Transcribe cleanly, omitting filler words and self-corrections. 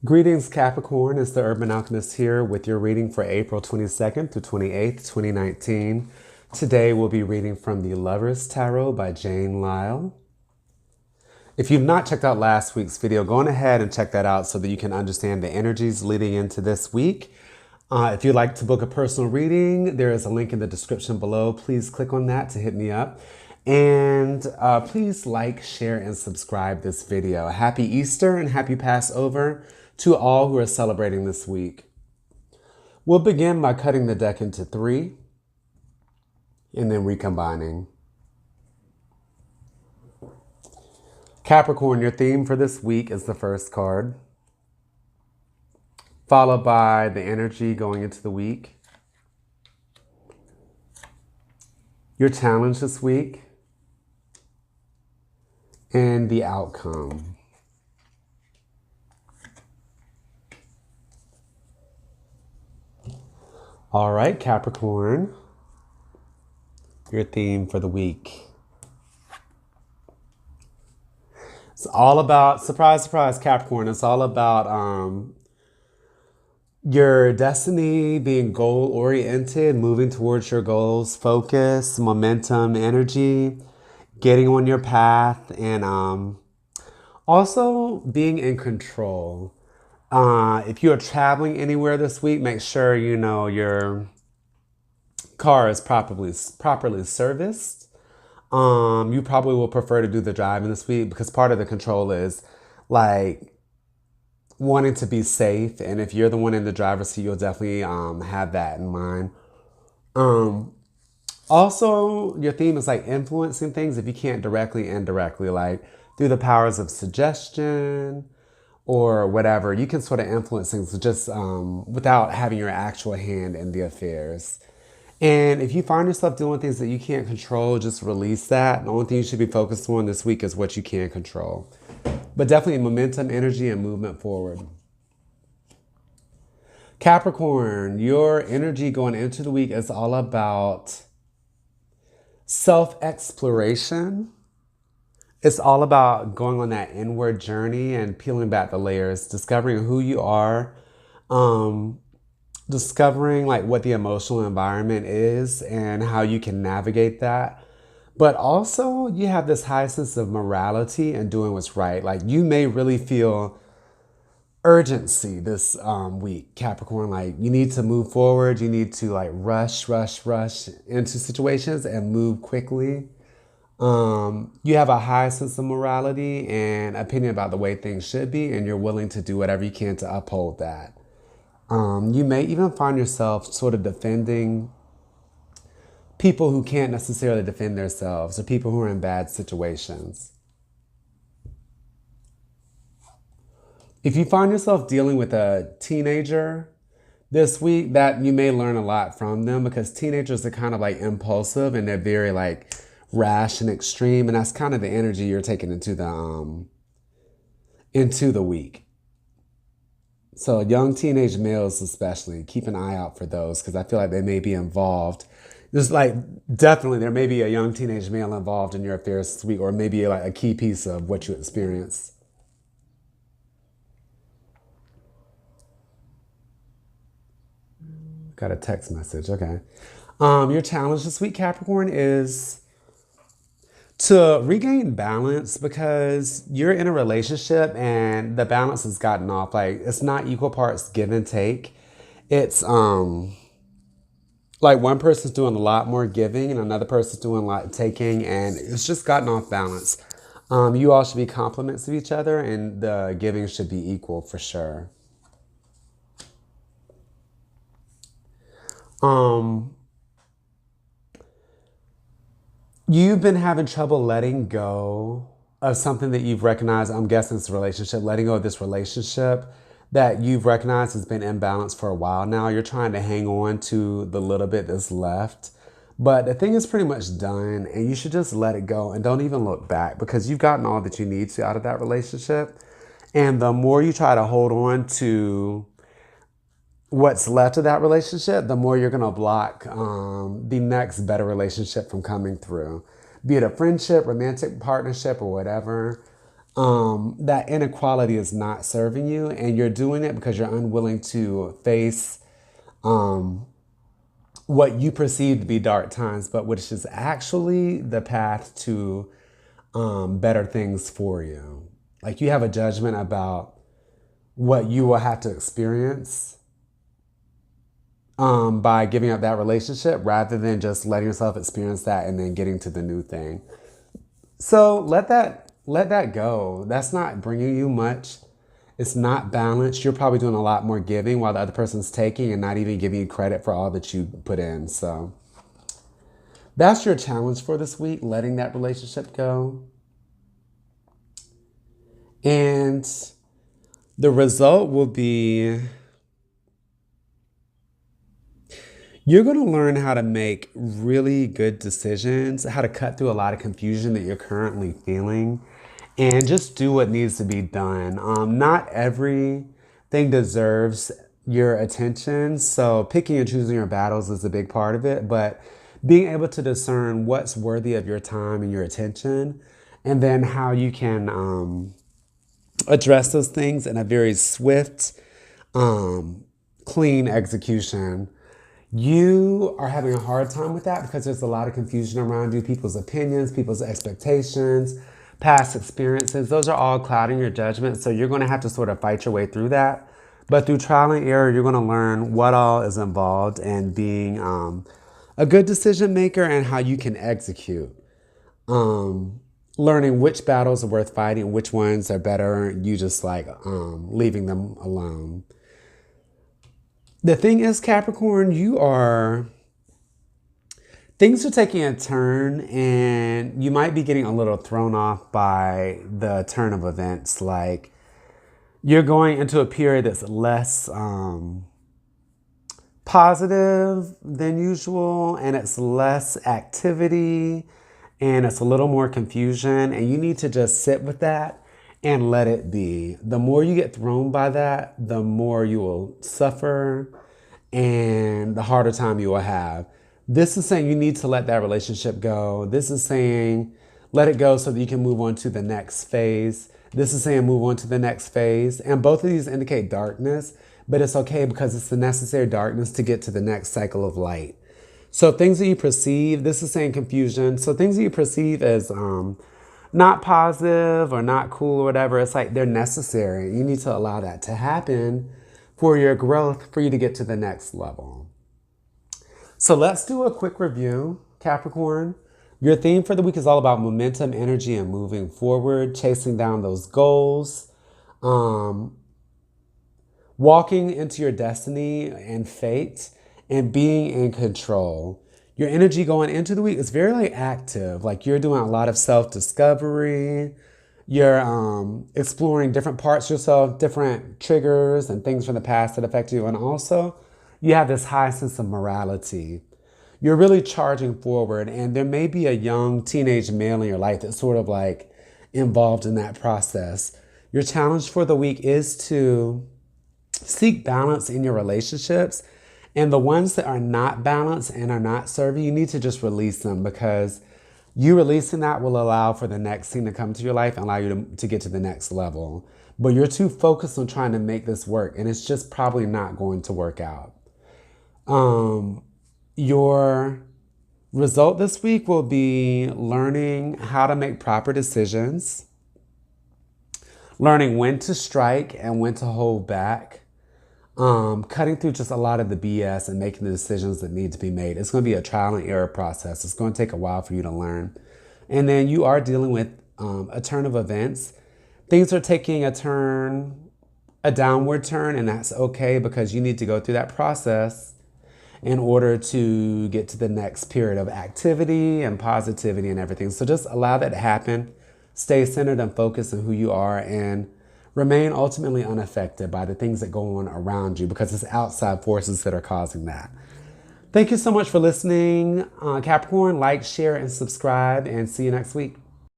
Greetings, Capricorn. It's the Urban Alchemist here with your reading for April 22nd to 28th, 2019. Today we'll be reading from the Lover's Tarot by Jane Lyle. If you've not checked out last week's video, go on ahead and check that out so that you can understand the energies leading into this week. If you'd like to book a personal reading, there is a link in the description below. Please click on that to hit me up. And please like, share, and subscribe this video. Happy Easter and happy Passover to all who are celebrating this week. We'll begin by cutting the deck into 3 and then recombining. Capricorn, your theme for this week is the first card, followed by the energy going into the week, your challenge this week, and the outcome. All right, Capricorn, your theme for the week. It's all about, surprise, surprise, Capricorn, it's all about your destiny, being goal-oriented, moving towards your goals, focus, momentum, energy, getting on your path, and also being in control. If you are traveling anywhere this week, make sure you know your car is properly serviced. You probably will prefer to do the driving this week because part of the control is like wanting to be safe. And if you're the one in the driver's seat, you'll definitely have that in mind. Also, your theme is like influencing things if you can't directly, indirectly, like through the powers of suggestion or whatever. You can sort of influence things just without having your actual hand in the affairs. And if you find yourself doing things that you can't control, just release that. The only thing you should be focused on this week is what you can control. But definitely momentum, energy, and movement forward. Capricorn, your energy going into the week is all about self-exploration. It's all about going on that inward journey and peeling back the layers, discovering who you are, discovering like what the emotional environment is and how you can navigate that. But also you have this high sense of morality and doing what's right. Like you may really feel urgency this week, Capricorn. Like you need to move forward. You need to like rush into situations and move quickly. You have a high sense of morality and opinion about the way things should be, and you're willing to do whatever you can to uphold that. You may even find yourself sort of defending people who can't necessarily defend themselves or people who are in bad situations. If you find yourself dealing with a teenager this week, that you may learn a lot from them because teenagers are kind of like impulsive and they're very like rash and extreme. And that's kind of the energy you're taking into the week. So young teenage males especially, keep an eye out for those because I feel like they may be involved. There's like, definitely there may be a young teenage male involved in your affairs this week or maybe like a key piece of what you experience. Got a text message, okay. Your challenge this week, Capricorn, is to regain balance because you're in a relationship and the balance has gotten off. Like it's not equal parts give and take. It's like one person's doing a lot more giving and another person's doing a lot taking, and it's just gotten off balance. You all should be compliments of each other and the giving should be equal for sure. You've been having trouble letting go of something that you've recognized. I'm guessing it's a relationship, letting go of this relationship that you've recognized has been imbalanced for a while now. You're trying to hang on to the little bit that's left, but the thing is pretty much done and you should just let it go and don't even look back because you've gotten all that you need to out of that relationship. And the more you try to hold on to what's left of that relationship, the more you're going to block the next better relationship from coming through. Be it a friendship, romantic partnership, or whatever. that inequality is not serving you, and you're doing it because you're unwilling to face what you perceive to be dark times, but which is actually the path to better things for you. Like you have a judgment about what you will have to experience by giving up that relationship rather than just letting yourself experience that and then getting to the new thing. So let that go. That's not bringing you much. It's not balanced. You're probably doing a lot more giving while the other person's taking and not even giving you credit for all that you put in. So that's your challenge for this week, letting that relationship go. And the result will be you're going to learn how to make really good decisions, how to cut through a lot of confusion that you're currently feeling, and just do what needs to be done. Not everything deserves your attention, so picking and choosing your battles is a big part of it, but being able to discern what's worthy of your time and your attention, and then how you can address those things in a very swift, clean execution. You are having a hard time with that because there's a lot of confusion around you, people's opinions, people's expectations, past experiences. Those are all clouding your judgment. So you're going to have to sort of fight your way through that. But through trial and error, you're going to learn what all is involved in being a good decision maker and how you can execute. Learning which battles are worth fighting, which ones are better, you just like leaving them alone. The thing is, Capricorn, things are taking a turn and you might be getting a little thrown off by the turn of events. Like you're going into a period that's less positive than usual, and it's less activity and it's a little more confusion, and you need to just sit with that and let it be. The more you get thrown by that, the more you will suffer and the harder time you will have. This is saying you need to let that relationship go. This is saying let it go so that you can move on to the next phase. This is saying move on to the next phase. And both of these indicate darkness, but it's okay because it's the necessary darkness to get to the next cycle of light. So things that you perceive, this is saying confusion. So things that you perceive as not positive or not cool or whatever, it's like they're necessary. You need to allow that to happen for your growth, for you to get to the next level. So let's do a quick review, Capricorn. Your theme for the week is all about momentum, energy, and moving forward, chasing down those goals, walking into your destiny and fate, and being in control. Your energy going into the week is very active. Like you're doing a lot of self-discovery. You're exploring different parts of yourself, different triggers and things from the past that affect you. And also, you have this high sense of morality. You're really charging forward, and there may be a young teenage male in your life that's sort of like involved in that process. Your challenge for the week is to seek balance in your relationships. And the ones that are not balanced and are not serving, you need to just release them, because you releasing that will allow for the next thing to come to your life and allow you to get to the next level. But you're too focused on trying to make this work, and it's just probably not going to work out. Your result this week will be learning how to make proper decisions, learning when to strike and when to hold back, cutting through just a lot of the BS and making the decisions that need to be made. It's going to be a trial and error process. It's going to take a while for you to learn. And then you are dealing with a turn of events. Things are taking a turn, a downward turn, and that's okay, because you need to go through that process in order to get to the next period of activity and positivity and everything. So just allow that to happen. Stay centered and focused on who you are, and remain ultimately unaffected by the things that go on around you, because it's outside forces that are causing that. Thank you so much for listening, Capricorn. Like, share, and subscribe, and see you next week.